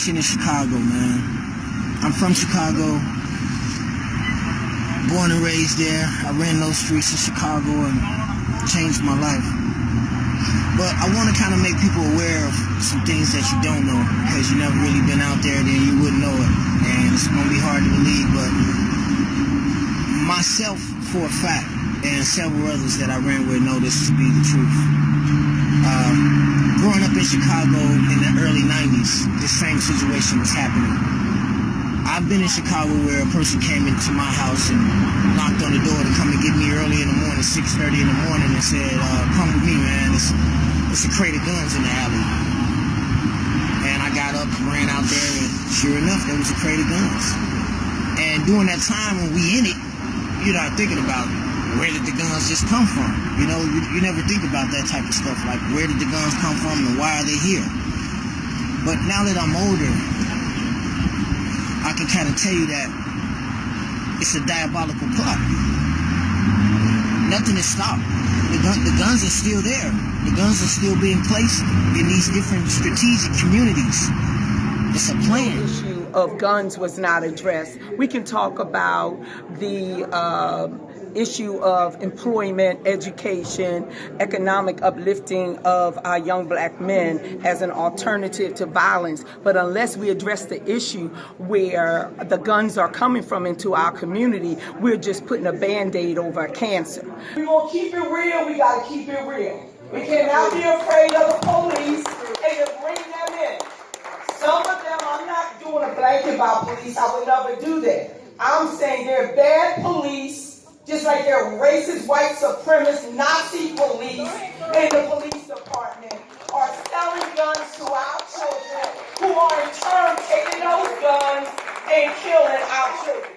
situation in Chicago, man. I'm from Chicago, born and raised there. I ran those streets of Chicago and changed my life. But I want to kind of make people aware of some things that you don't know, because you never really been out there, then you wouldn't know it. And it's going to be hard to believe, but myself, for a fact, and several others that I ran with know this to be the truth. Growing up in Chicago in the early 90s, this same situation was happening. I've been in Chicago where a person came into my house and knocked on the door to come and get me early in the morning, 6:30 in the morning, and said, come with me, man. It's a crate of guns in the alley. And I got up and ran out there, and sure enough, there was a crate of guns. And during that time when we in it, you're not thinking about where did the guns just come from? You know, you never think about that type of stuff, like where did the guns come from and why are they here? But now that I'm older, I can kind of tell you that it's a diabolical plot. Nothing is stopped. The guns are still there. The guns are still being placed in these different strategic communities. It's a plan. The issue of guns was not addressed. We can talk about the issue of employment, education, economic uplifting of our young black men as an alternative to violence. But unless we address the issue where the guns are coming from into our community, we're just putting a Band-Aid over cancer. We're going to keep it real. We got to keep it real. We cannot be afraid of the police and to bring them in. Some of them, I'm not doing a blanket about police. I would never do that. I'm saying they're bad police, just like they're racist, white supremacist, Nazi police in the police department are selling guns to our children, who are in turn taking those guns and killing our children.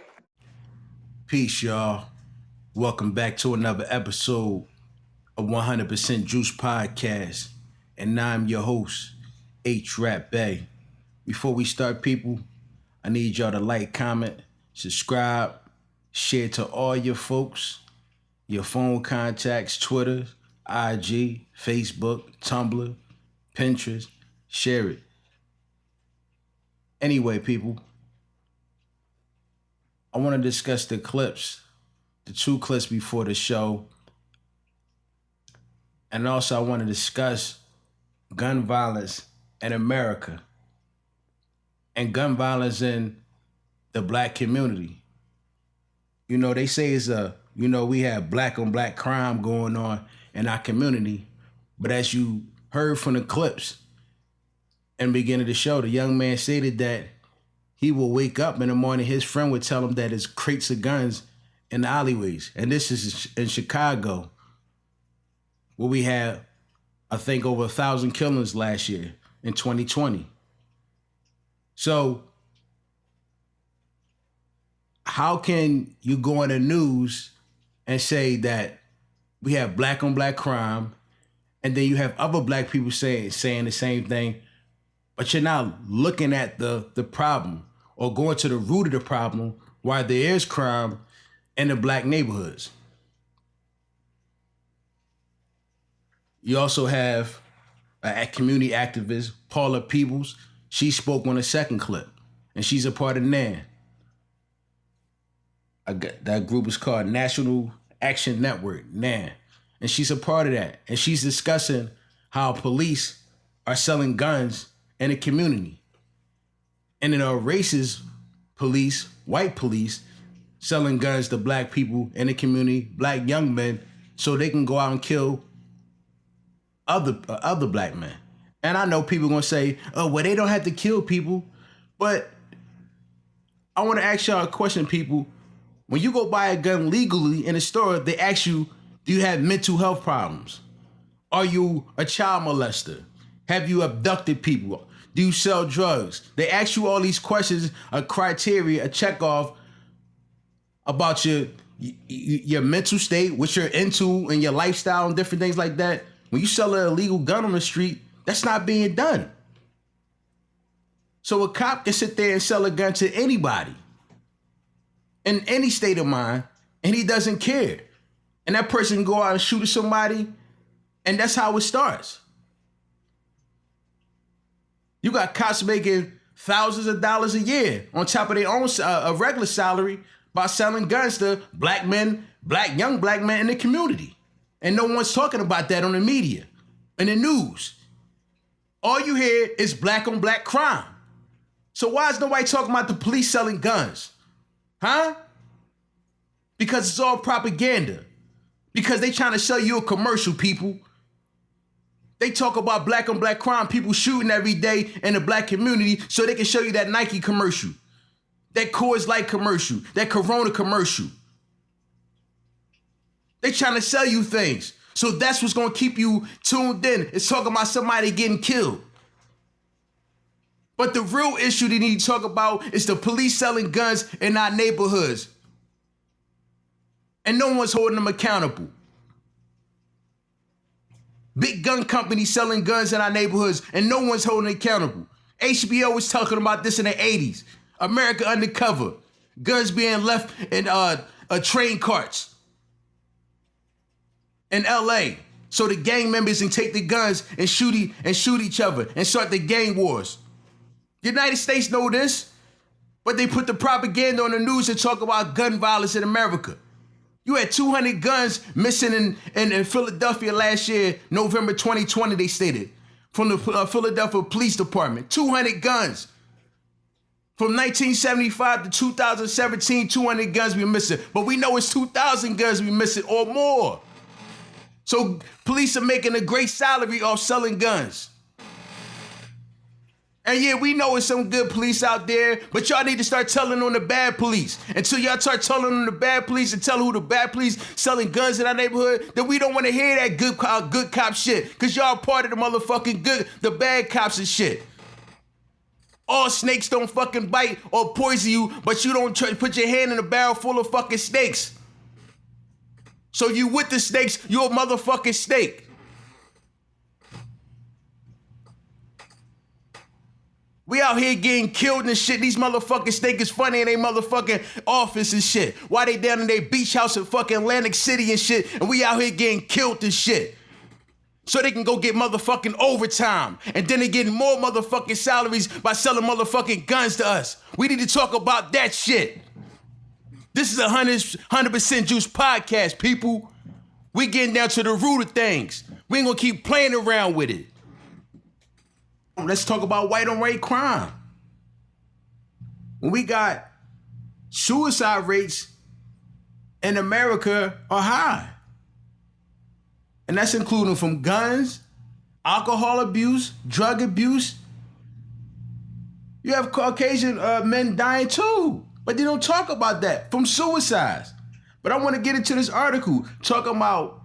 Peace, y'all. Welcome back to another episode of 100% Juice Podcast. And now I'm your host, H-Rap Bay. Before we start, people, I need y'all to like, comment, subscribe, share to all your folks, your phone contacts, Twitter, IG, Facebook, Tumblr, Pinterest. Share it. Anyway, people, I want to discuss the two clips before the show. And also I want to discuss gun violence in America and gun violence in the black community. You know, they say we have black on black crime going on in our community. But as you heard from the clips in the beginning of the show, the young man stated that he will wake up in the morning, his friend would tell him that there's crates of guns in the alleyways. And this is in Chicago, where we had, I think, over 1,000 killings last year in 2020. So how can you go on the news and say that we have black on black crime, and then you have other black people saying the same thing, but you're not looking at the problem or going to the root of the problem why there is crime in the black neighborhoods? You also have a community activist, Paula Peebles. She spoke on the second clip, and she's a part of NAN. That group is called National Action Network, NAN. And she's a part of that. And she's discussing how police are selling guns in the community. And then our racist police, white police, selling guns to black people in the community, black young men, so they can go out and kill other black men. And I know people are going to say, oh, well, they don't have to kill people. But I want to ask y'all a question, people. When you go buy a gun legally in a store, they ask you, do you have mental health problems? Are you a child molester? Have you abducted people? Do you sell drugs? They ask you all these questions, a criteria, a checkoff about your mental state, what you're into, and your lifestyle and different things like that. When you sell an illegal gun on the street, that's not being done. So a cop can sit there and sell a gun to anybody in any state of mind, and he doesn't care. And that person can go out and shoot at somebody, and that's how it starts. You got cops making thousands of dollars a year on top of their own regular salary by selling guns to black men, young black men in the community. And no one's talking about that on the media, in the news. All you hear is black on black crime. So why is nobody talking about the police selling guns? Huh? Because it's all propaganda. Because they trying to sell you a commercial, people. They talk about black on black crime, people shooting every day in the black community so they can show you that Nike commercial, that Coors Light commercial, that Corona commercial. They trying to sell you things. So that's what's going to keep you tuned in. It's talking about somebody getting killed. But the real issue they need to talk about is the police selling guns in our neighborhoods. And no one's holding them accountable. Big gun companies selling guns in our neighborhoods and no one's holding it accountable. HBO was talking about this in the 80s. America Undercover. Guns being left in train carts in LA. So the gang members can take the guns and shoot each other and start the gang wars. The United States know this, but they put the propaganda on the news and talk about gun violence in America. You had 200 guns missing in Philadelphia last year, November 2020, they stated, from the Philadelphia Police Department. 200 guns. From 1975 to 2017, 200 guns we missing. But we know it's 2,000 guns we missing or more. So police are making a great salary off selling guns. And yeah, we know it's some good police out there, but y'all need to start telling on the bad police. Until y'all start telling on the bad police and tell who the bad police selling guns in our neighborhood, then we don't want to hear that good cop shit. Because y'all part of the motherfucking the bad cops and shit. All snakes don't fucking bite or poison you, but you don't put your hand in a barrel full of fucking snakes. So you with the snakes, you a motherfucking snake. We out here getting killed and shit. These motherfucking snakes is funny in they motherfucking office and shit. Why they down in their beach house in fucking Atlantic City and shit, and we out here getting killed and shit. So they can go get motherfucking overtime. And then they getting more motherfucking salaries by selling motherfucking guns to us. We need to talk about that shit. This is a 100% Juice podcast, people. We getting down to the root of things. We ain't gonna keep playing around with it. Let's talk about white on white crime. When we got suicide rates in America are high. And that's including from guns, alcohol abuse, drug abuse. You have Caucasian men dying too, but they don't talk about that from suicides. But I want to get into this article talking about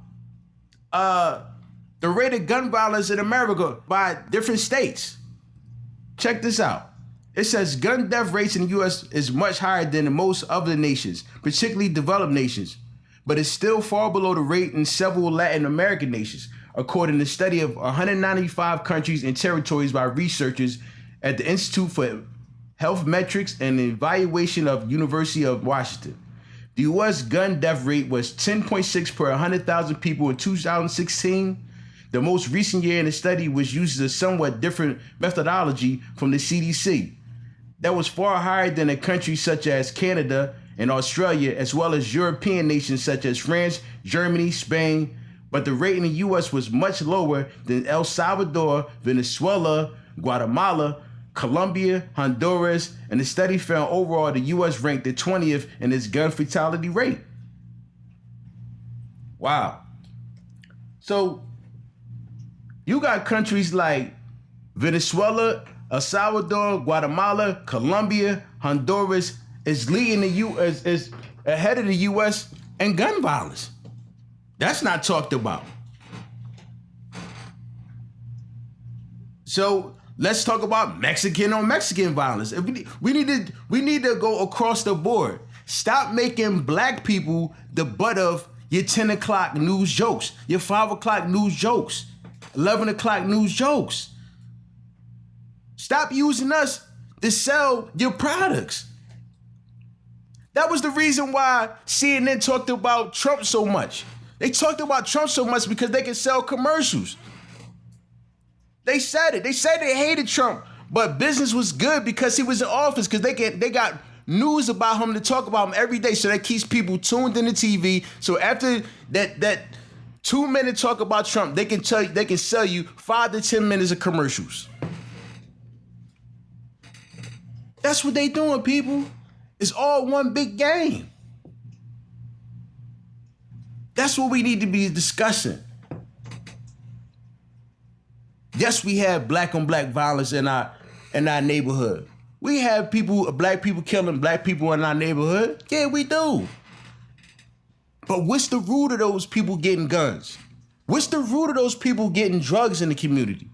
the rate of gun violence in America by different states. Check this out. It says gun death rates in the U.S. is much higher than in most other nations, particularly developed nations, but it's still far below the rate in several Latin American nations, according to a study of 195 countries and territories by researchers at the Institute for Health Metrics and Evaluation of University of Washington. The U.S. gun death rate was 10.6 per 100,000 people in 2016. The most recent year in the study was using a somewhat different methodology from the CDC. That was far higher than in countries such as Canada and Australia, as well as European nations such as France, Germany, Spain. But the rate in the U.S. was much lower than El Salvador, Venezuela, Guatemala, Colombia, Honduras, and the study found overall the U.S. ranked the 20th in its gun fatality rate. Wow. So you got countries like Venezuela, El Salvador, Guatemala, Colombia, Honduras is leading the U.S. is ahead of the U.S. in gun violence. That's not talked about. So let's talk about Mexican on Mexican violence. We need to go across the board. Stop making black people the butt of your 10 o'clock news jokes, your 5 o'clock news jokes, 11 o'clock news jokes. Stop using us to sell your products. That was the reason why CNN talked about Trump so much. They talked about Trump so much because they can sell commercials. They said it. They said they hated Trump, But business was good because he was in office, because they got news about him to talk about him every day. So that keeps people tuned in the TV. So after that 2-minute talk about Trump, they can sell you 5 to 10 minutes of commercials. That's what they doing, people. It's all one big game. That's what we need to be discussing. Yes, we have black on black violence in our neighborhood. We have black people killing black people in our neighborhood. Yeah, we do. But what's the root of those people getting guns? What's the root of those people getting drugs in the community?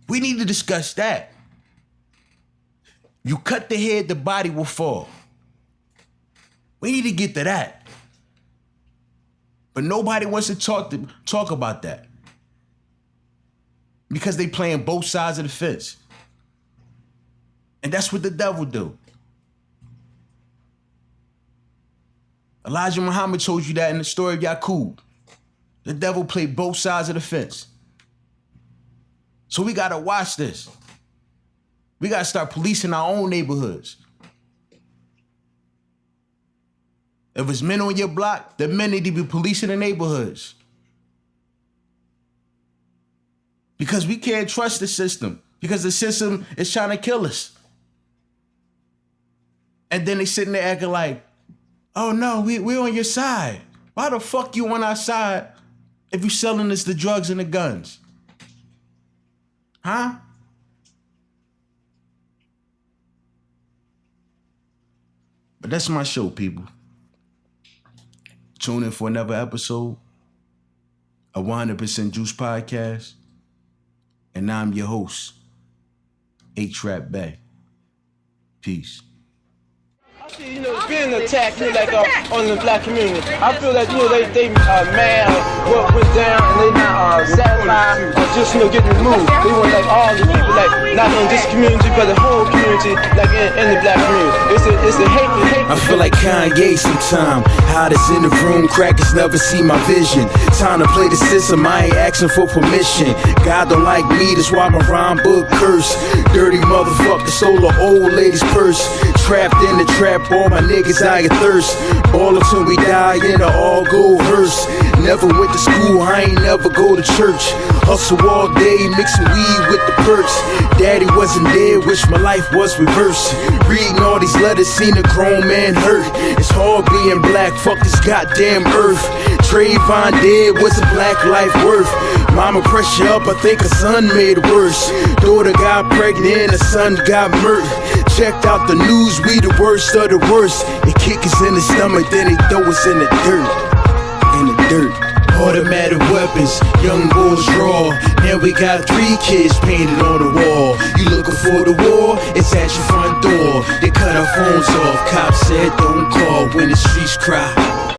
We need to discuss that. You cut the head, the body will fall. We need to get to that. But nobody wants to talk about that. Because they playing both sides of the fence. And that's what the devil do. Elijah Muhammad told you that in the story of Yaqub. The devil played both sides of the fence. So we gotta watch this. We gotta start policing our own neighborhoods. If it's men on your block, the men need to be policing the neighborhoods. Because we can't trust the system. Because the system is trying to kill us. And then they sitting there acting like, oh no, we're on your side. Why the fuck you on our side if you selling us the drugs and the guns? Huh? But that's my show, people. Tune in for another episode of 100% Juice Podcast. And I'm your host, A-Trap Bay. Peace. You know, being attacked, like on the black community, I feel that they mad what went down and they not satisfied or just getting removed. They want all the people not in this community but the whole community in the black community. It's a hate. I feel like Kanye sometime. Hottest in the room, crackers never see my vision. Time to play the system, I ain't asking for permission. God don't like me, that's why my rhyme book curse. Dirty motherfucker stole an old lady's purse. Trapped in the trap, all my niggas die of thirst. Ballin' till we die in an all-gold hearse. Never went to school, I ain't never go to church. Hustle all day, mixing weed with the perks. Daddy wasn't there, wish my life was reversed. Reading all these letters, seen a grown man hurt. It's hard being black, fuck this goddamn earth. Trayvon dead, what's a black life worth? Mama pressure up, I think her son made it worse. Daughter got pregnant, her son got murdered. Checked out the news, we the worst of the worst. They kick us in the stomach, then they throw us in the dirt. In the dirt. Automatic weapons, young boys draw. Now we got 3 kids painted on the wall. You looking for the war? It's at your front door. They cut our phones off. Cops said don't call when the streets cry.